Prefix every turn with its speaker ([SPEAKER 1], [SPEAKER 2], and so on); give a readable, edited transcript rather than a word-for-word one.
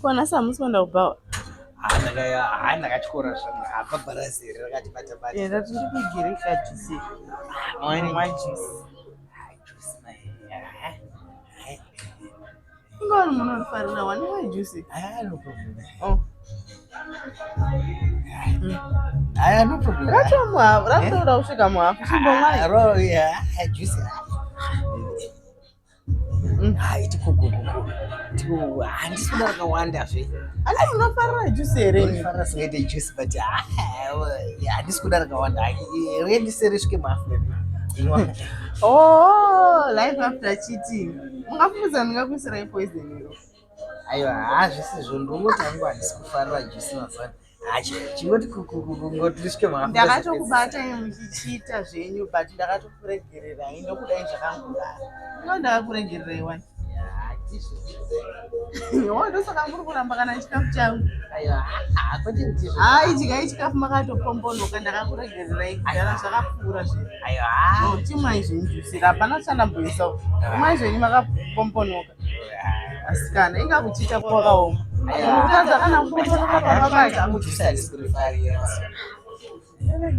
[SPEAKER 1] Kona samusi kwenda kubhawa.
[SPEAKER 2] Ndakachikora zvangu apa bharazeri rakati bata bata.
[SPEAKER 1] Ndati ndikugirika juice. Juice. Ingori munhu anofarira waninwa juice.
[SPEAKER 2] No problem. No problem.
[SPEAKER 1] Ratoda kusvika muhafu chimbomwai.
[SPEAKER 2] Juice. Handisi kuda rakawanda zve.
[SPEAKER 1] Ani unofarira juice here?
[SPEAKER 2] Unofarira singaite juice but handisi kuda rakawanda. Rendisere svike muhafu.
[SPEAKER 1] Life after cheating. Ungafunza ndingakuisirai poison iro.
[SPEAKER 2] Aiwa, zvisizvo ndongoti hangu handisi kufarira juice mazana. Chingoti kungoti risvike muhafu.
[SPEAKER 1] Ndakatokubatai muchichiita zvenyu but ndakatokuregererai nokudai zvakangudaro. Ndakakuregererai wani. Ndosaka muri kuramba kana chikafu changu. Idyai chikafu makatopombonoka ndakakuregererai kudhara zvakapfuura zvinhu. Chimwai zvenyu juice hapana chandamboisawo. Imwai zvenyu makapombonoka. Asi kana ingakuchiita kwakaoma. Kana